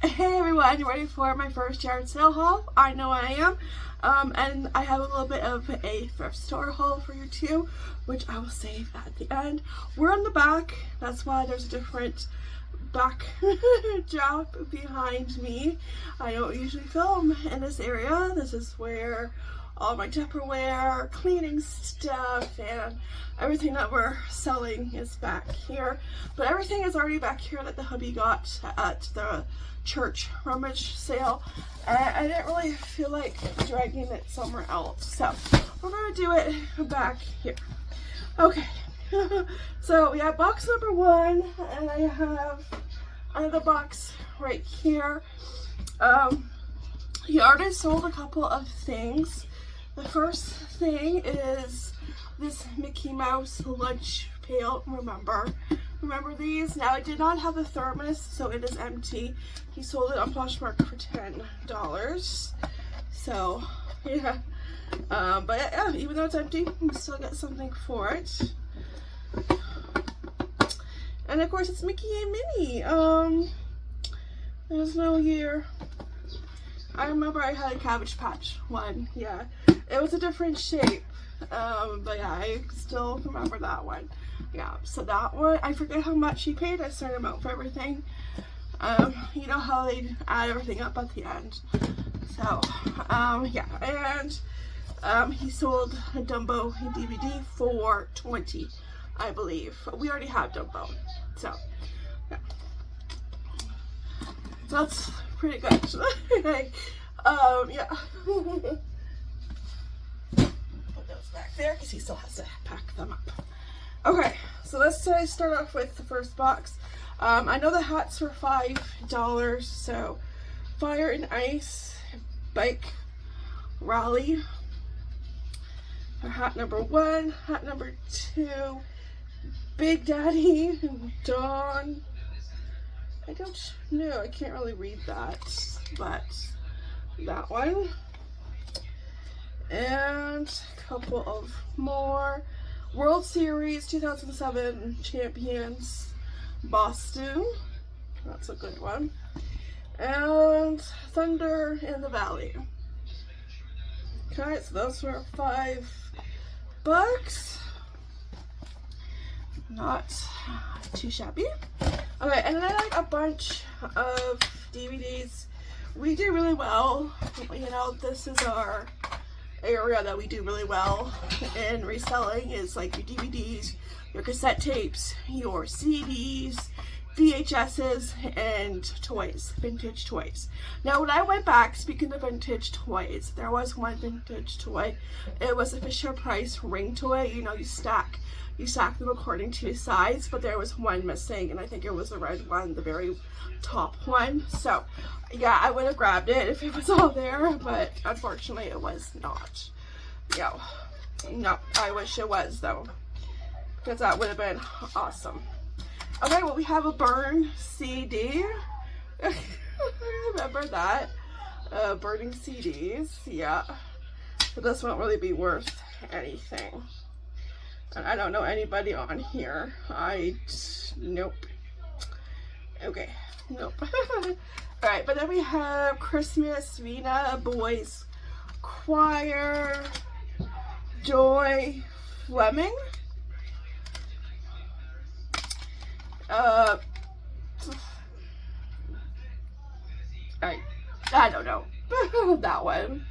Hey everyone, you ready for my first yard sale haul? I know I am. And I have a little bit of a thrift store haul for you too, which I will save at the end. We're on the back, that's why there's a different back drop behind me. I don't usually film in this area. This is where all my Tupperware, cleaning stuff, and everything that we're selling is back here. But everything is already back here that the hubby got at the church rummage sale. And I didn't really feel like dragging it somewhere else. So we're gonna do it back here. Okay. So we have box number 1, and I have another box right here. He already sold a couple of things. The first thing is this Mickey Mouse lunch pail. Remember these? Now I did not have a thermos, so it is empty. He sold it on Poshmark for $10. So yeah, but yeah, even though it's empty, we still get something for it. And of course, it's Mickey and Minnie. There's no year. I remember I had a Cabbage Patch one. Yeah, it was a different shape. But yeah, I still remember that one. Yeah, so that one, I forget how much he paid a certain amount for everything. You know how they add everything up at the end. So, yeah, and he sold a Dumbo DVD for $20, I believe. We already have Dumbo, so yeah. So that's pretty good. Yeah. Put those back there because he still has to pack them up. Okay, so let's start off with the first box. I know the hats were $5, so Fire and Ice Bike Rally for hat number 1. Hat number 2, Big Daddy Dawn. I don't know, I can't really read that, but that one. And a couple of more. World Series 2007 champions, Boston. That's a good one. And Thunder in the Valley. Okay, so those were $5. Not too shabby. Okay, and then I like a bunch of DVDs. We do really well. You know, this is our area that we do really well in reselling, is like your DVDs, your cassette tapes, your CDs, VHSs, and toys, vintage toys. Now when I went back, speaking of vintage toys, there was one vintage toy. It was a Fisher-Price ring toy. You know, you stack them according to size, but there was one missing, and I think it was the red one, the very top one. So yeah, I would have grabbed it if it was all there, but unfortunately it was not. No, I wish it was though, because that would have been awesome. Okay, well, we have a Burn CD. Remember that? Burning CDs, yeah. But this won't really be worth anything. And I don't know anybody on here. Nope. Okay, nope. Alright, but then we have Christmas, Vina, Boys Choir, Joy Fleming. I don't know. That one.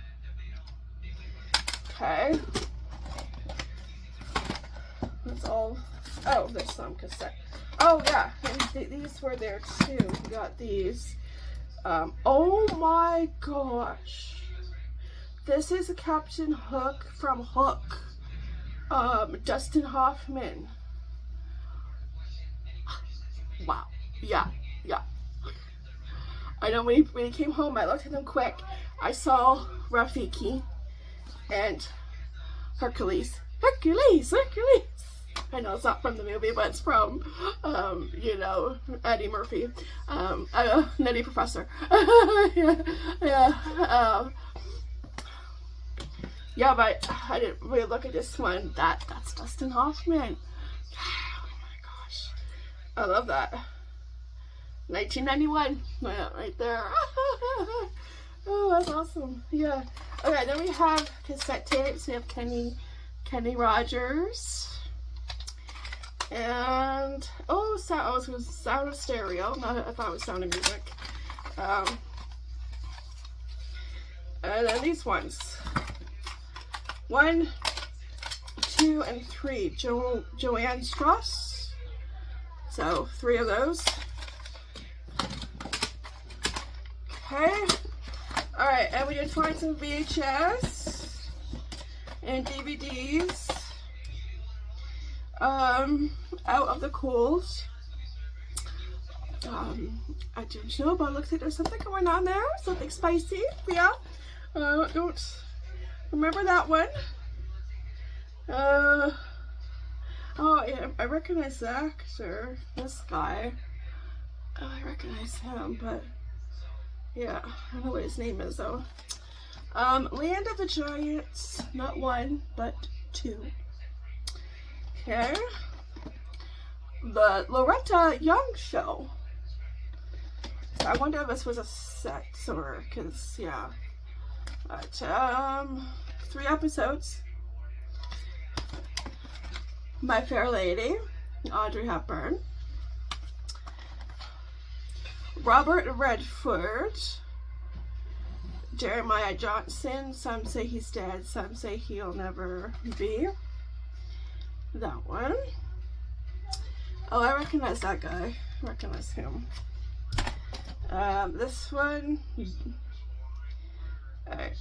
Okay. That's all. Oh, there's some cassette. Oh yeah, and these were there too. We got these. Oh my gosh. This is a Captain Hook from Hook. Dustin Hoffman. Wow. Yeah. I know when he came home, I looked at him quick. I saw Rafiki and Hercules. I know it's not from the movie, but it's from, you know, Eddie Murphy, Nutty Professor. Yeah, but I didn't really look at this one. That's Dustin Hoffman. Oh my gosh, I love that. 1991. Right there. Oh, that's awesome. Yeah. Okay, then we have cassette tapes. We have Kenny Rogers. And it was Sound of Stereo. I thought it was Sound of Music. And then these ones. 1, 2, and 3. Joanne Strauss. So 3 of those. Okay. Alright, and we did find some VHS and DVDs. Out of the coals. I don't know, but it looks like there's something going on there. Something spicy. Yeah. Don't remember that one. Oh yeah, I recognize the actor. This guy. Oh, I recognize him, but yeah, I don't know what his name is though. Land of the Giants. Not 1, but 2. Okay. The Loretta Young Show. So I wonder if this was a set or, cause yeah. But 3 episodes. My Fair Lady, Audrey Hepburn. Robert Redford. Jeremiah Johnson. Some say he's dead, some say he'll never be. That one. Oh, I recognize that guy. I recognize him. This one. Alright,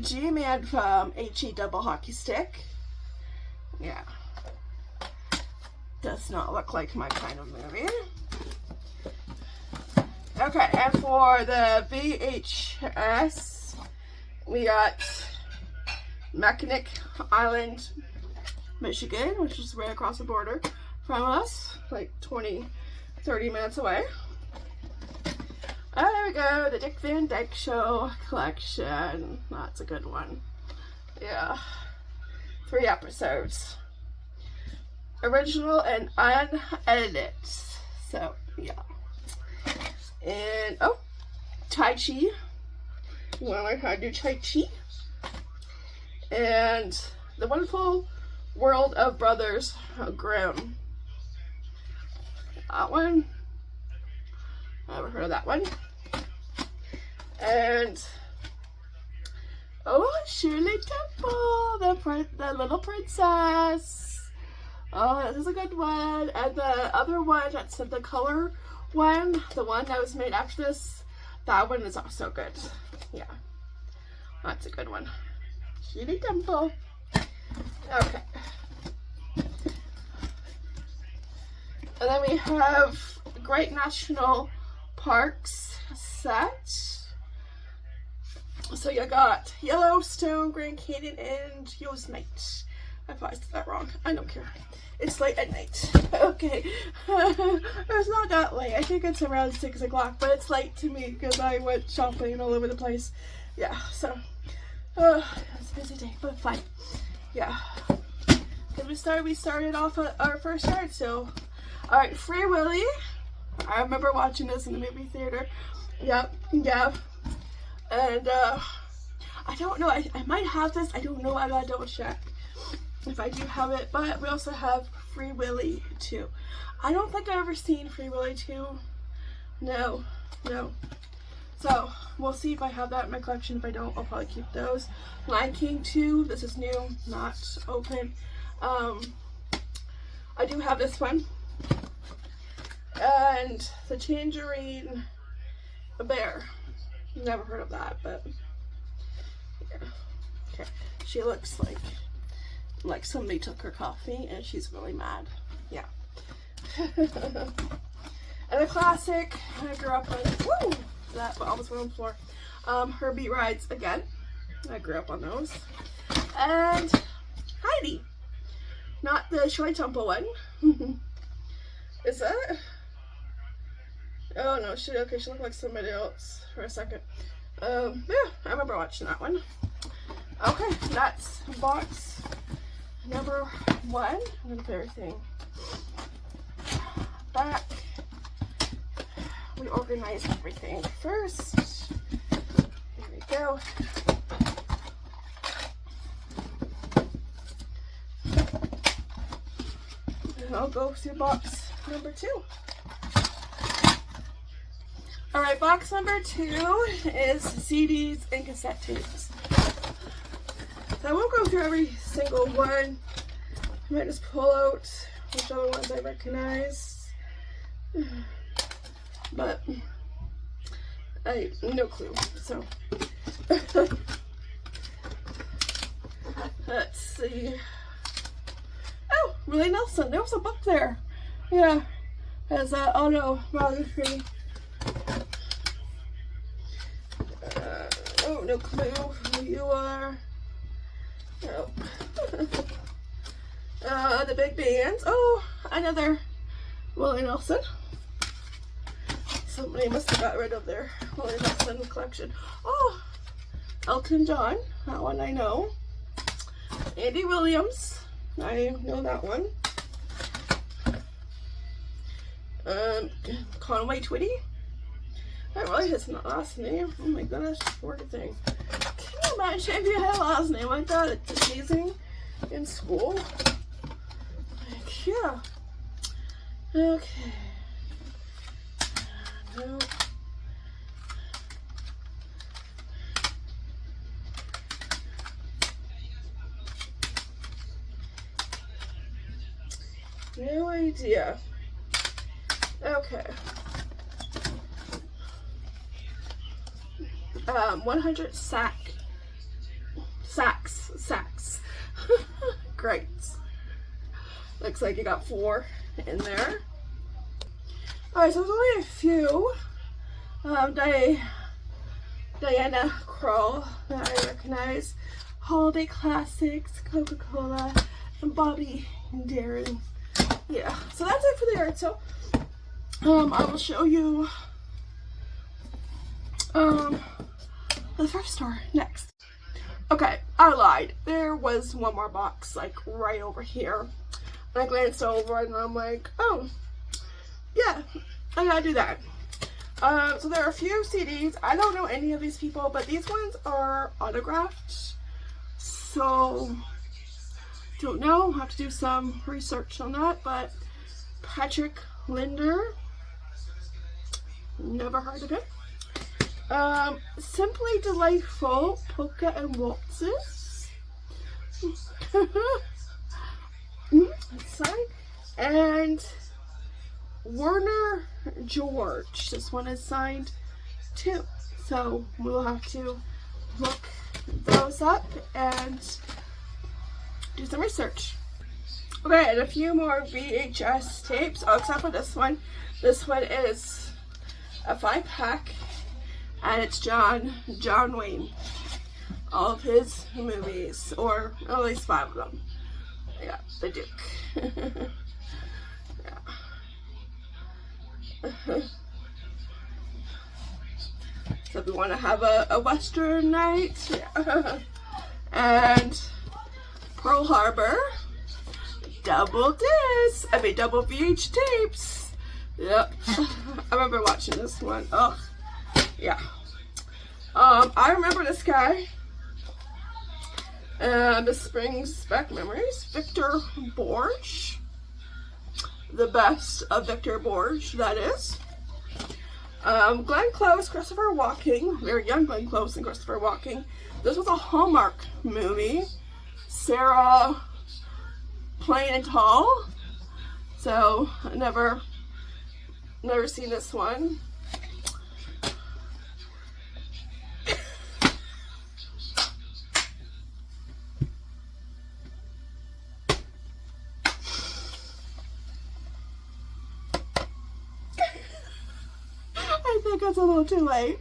G-Man from HE Double Hockey Stick. Yeah. Does not look like my kind of movie. Okay, and for the VHS, we got Mackinac Island, Michigan, which is right across the border from us, like 20-30 minutes away. There we go, the Dick Van Dyke Show collection. That's a good one. Yeah. 3 episodes. Original and unedited. So, yeah. And, oh, Tai Chi. You want to learn how to do Tai Chi? And The Wonderful World of Brothers Grimm. That one. Never heard of that one. And oh, Shirley Temple, the Little Princess. Oh, this is a good one. And the other one, that's the color one, the one that was made after this, that one is also good. Yeah, that's a good one. Shirley Temple. Okay. And then we have Great National Parks set. So you got Yellowstone, Grand Canyon, and Yosemite. I probably said that wrong. I don't care. It's late at night. Okay. It's not that late. I think it's around 6 o'clock, but it's late to me because I went shopping all over the place. Yeah, so it's a busy day, but fine. Yeah. Because we started off at our first start, so alright, Free Willy. I remember watching this in the movie theater. Yep, yeah. And I don't know, I might have this, I don't know, I gotta double check if I do have it, but we also have Free Willy 2. I don't think I've ever seen Free Willy 2. No. So, we'll see if I have that in my collection. If I don't, I'll probably keep those. Lion King 2, this is new, not open. I do have this one. And the Tangerine Bear. Never heard of that, but yeah. Okay. She looks like somebody took her coffee and she's really mad. Yeah. And a classic I grew up with. Woo! That almost went on the floor. Herbie Rides Again. I grew up on those. And Heidi. Not the Shirley Temple one. Is that? Oh no, she looked like somebody else for a second. Yeah, I remember watching that one. Okay, that's box number 1, I'm going to put everything back. We organize everything first. There we go. And I'll go through box number 2. Alright, box number 2 is CDs and cassette tapes. So I won't go through every single one. I might just pull out which other ones I recognize. But I no clue. So let's see. Oh, Willie Nelson. There was a book there. Yeah. Has oh no, biography. Oh, no clue who you are. Oh. The big bands. Oh, another Willie Nelson. Somebody must have got rid of their Willie Nelson collection. Oh, Elton John. That one I know. Andy Williams. I know that one. Conway Twitty. That really his last name. Oh my goodness, poor thing. Can you imagine if you had a last name like that? It's amazing in school. Like, yeah. Okay. No. No idea. Okay. 100 sacks. Great. Looks like you got 4 in there. Alright, so there's only a few. Diana Krall that I recognize. Holiday Classics, Coca-Cola, and Bobby and Darren. Yeah, so that's it for the art. So I will show you the first store next. Okay, I lied. There was one more box like right over here. And I glanced over and I'm like, oh yeah, I gotta do that. So there are a few CDs. I don't know any of these people, but these ones are autographed. So don't know, have to do some research on that. But Patrick Linder, never heard of him. Simply Delightful, Polka and Waltzes. And Werner George. This one is signed too. So we'll have to look those up and do some research. Okay, and a few more VHS tapes. Oh, except for this one. This one is a 5-pack. And it's John Wayne. All of his movies, or at least 5 of them. Yeah, the Duke. Yeah. So if we want to have a Western night, yeah. And Pearl Harbor, double VH tapes. Yep. I remember watching this one. Ugh. Yeah. I remember this guy. This brings back memories. Victor Borge. The best of Victor Borge, that is. Glenn Close, Christopher Walken. Very young Glenn Close and Christopher Walken. This was a Hallmark movie. Sarah Plain and Tall. So, I never seen this one. I think it's a little too late.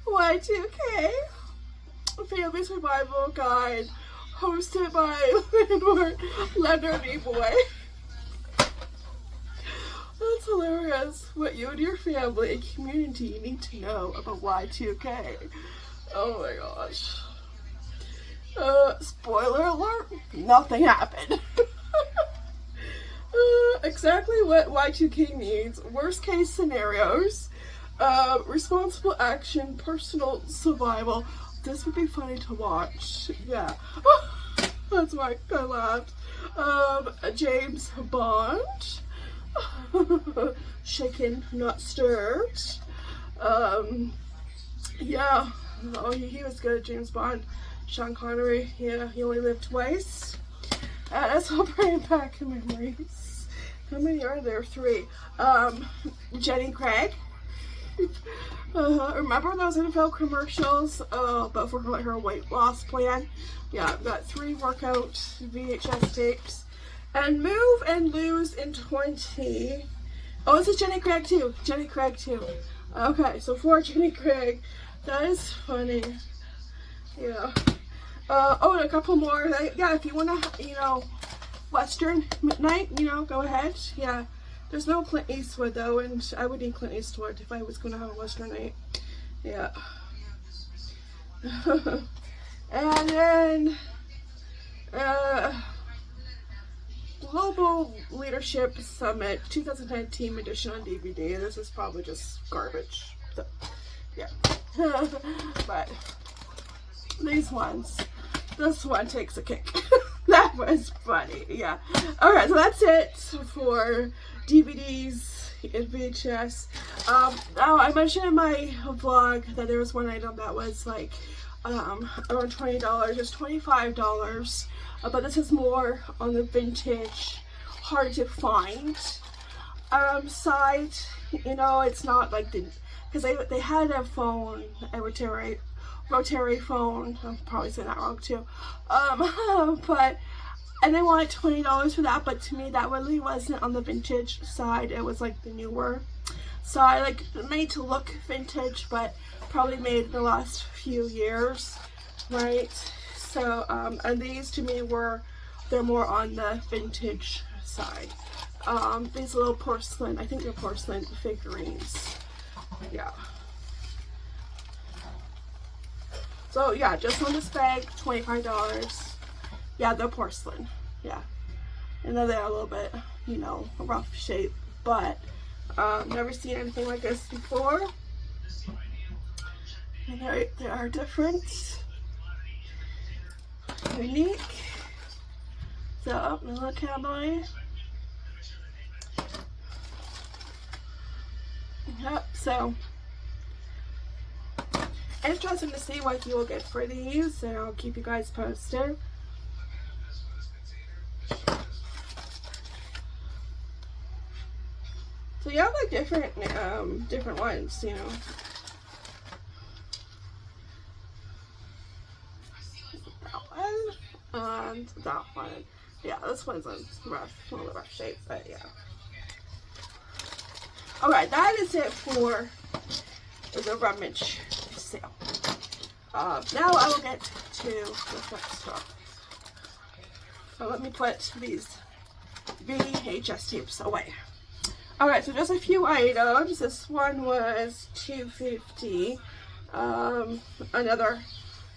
Y2K Family Survival Guide, hosted by Leonard Nimoy. That's hilarious. What you and your family and community need to know about Y2K. Oh my gosh. Spoiler alert, nothing happened. Exactly what Y2K means. Worst case scenarios. Responsible action, personal survival. This would be funny to watch. Yeah. That's why I laughed. James Bond. Shaken, not stirred. Yeah. Oh, he was good at James Bond. Sean Connery, yeah, he only lived twice. That's all bringing back memories. How many are there? 3. Jenny Craig. Remember those NFL commercials? But for like her weight loss plan. Yeah, I've got 3 workout VHS tapes. And Move and Lose in 20. Oh, this is Jenny Craig too. Jenny Craig too. Okay, so 4 Jenny Craig. That is funny. Yeah. Oh, and a couple more. Yeah, if you want to, you know, Western midnight, you know, go ahead. Yeah. There's no Clint Eastwood though, and I would need Clint Eastwood if I was going to have a Western night. Yeah. And then, Global Leadership Summit 2019 edition on DVD. This is probably just garbage. So, yeah. But these ones, this one takes a kick. That was funny. Yeah. Alright, so that's it for DVDs and VHS. Now I mentioned in my vlog that there was one item that was like around $20, just $25. But this is more on the vintage, hard to find side. You know, it's not like the, because they had a phone, a rotary phone. I'm probably saying that wrong too. But and they wanted $20 for that, but to me that really wasn't on the vintage side. It was like the newer side, like made to look vintage, but probably made in the last few years, right? So and these to me they're more on the vintage side. These little porcelain, I think they're porcelain figurines. Yeah. So yeah, just on this bag, $25. Yeah, they're porcelain. Yeah. And then they're a little bit, you know, rough shape, but never seen anything like this before. And they are different, unique. So, little cowboy. Yep, so interesting to see what you will get for these, so I'll keep you guys posted. So you have like different ones, you know. That one and that one. Yeah, this one's a little rough shape, but yeah. Alright, that is it for the Rummage sale. Now I will get to the next stuff. So let me put these VHS tapes away. Alright, so just a few items. This one was $2.50. Another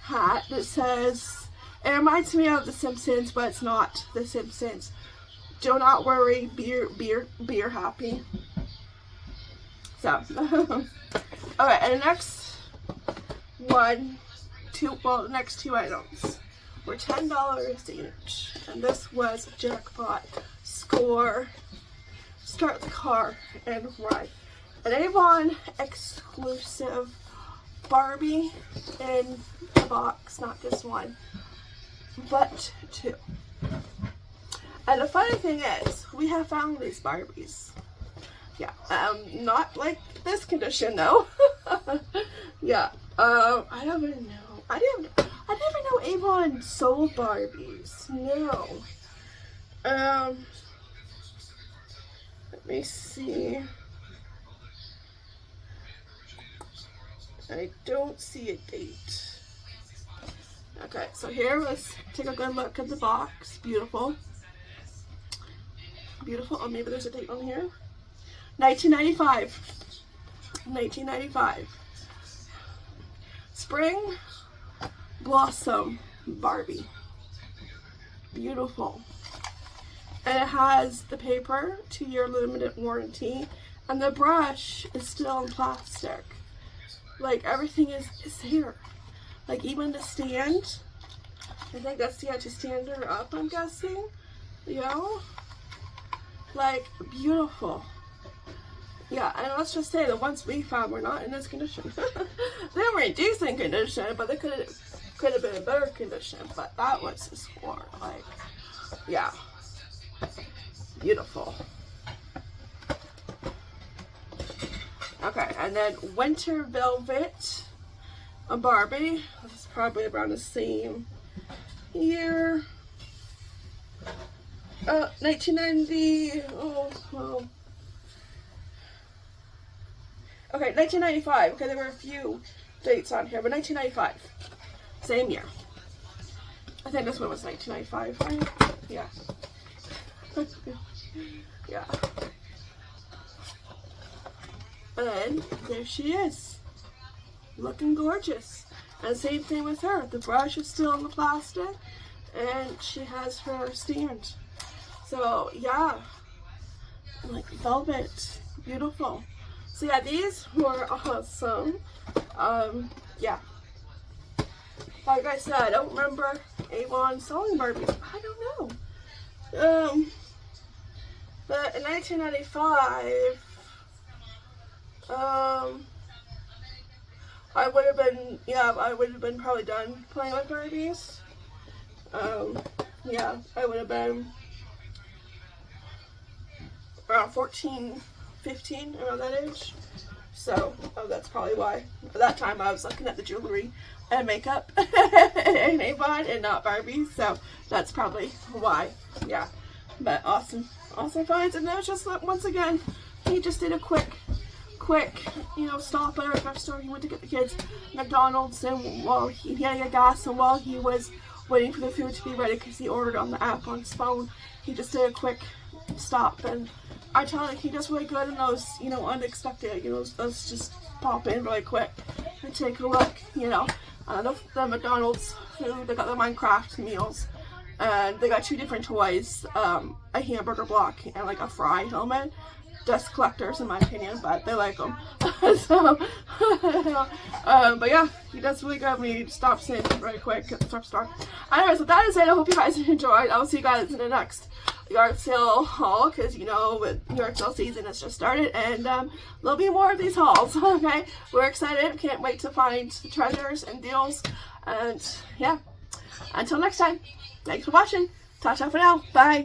hat that says, it reminds me of The Simpsons, but it's not The Simpsons. Do not worry, be happy. So, alright, and the next the next two items were $10 each. And this was Jackpot, Score, Start the Car, and Ride. An Avon exclusive Barbie in the box, not just one, but 2. And the funny thing is, we have found these Barbies. Yeah, not like this condition though. Yeah, I don't even know. I never know Avon sold Barbies. No. Let me see. I don't see a date. Okay, so here, let's take a good look at the box. Beautiful. Beautiful. Oh, maybe there's a date on here. 1995. 1995. Spring Blossom Barbie. Beautiful. And it has the paper, 2-year limited warranty, and the brush is still in plastic. Like, everything is here. Like, even the stand, I think that's to stand her up, I'm guessing. You know? Like, beautiful. Yeah, and let's just say the ones we found were not in this condition. They were in decent condition, but they could have been in better condition. But that was just more like, yeah. Beautiful. Okay, and then Winter Velvet, a Barbie. This is probably around the same year. 1990. Oh, well. Okay, 1995. Okay, there were a few dates on here, but 1995. Same year. I think this one was 1995, right? Yeah. Yeah. And there she is. Looking gorgeous. And same thing with her. The brush is still in the plastic. And she has her stand. So, yeah. Like velvet. Beautiful. So, yeah, these were awesome. Yeah. Like I said, I don't remember Avon selling Barbies. I don't know. But in 1995, I would have been probably done playing with Barbies. Yeah, I would have been around 14, 15, around that age. So, that's probably why. At that time, I was looking at the jewelry and makeup and Avon and not Barbie. So, that's probably why. Yeah. But awesome finds. And that was just, once again, he just did a quick, stop at our thrift store. He went to get the kids McDonald's, and while he had to get gas, and while he was waiting for the food to be ready, because he ordered on the app on his phone, he just did a quick stop. And I tell you, he does really good in those, unexpected, those just pop in really quick and take a look, the McDonald's food. They got the Minecraft meals, and they got 2 different toys, a hamburger block and like a fry helmet. Dust collectors in my opinion, but they like them. So, but yeah, he does really good when he stops in very quick at the thrift store. Anyways, with that is it. I hope you guys enjoyed. I will see you guys in the next yard sale haul, because with yard sale season it's just started, and there'll be more of these hauls. Okay, we're excited. Can't wait to find treasures and deals. And yeah, until next time, thanks for watching. Ta-ta for now. Bye.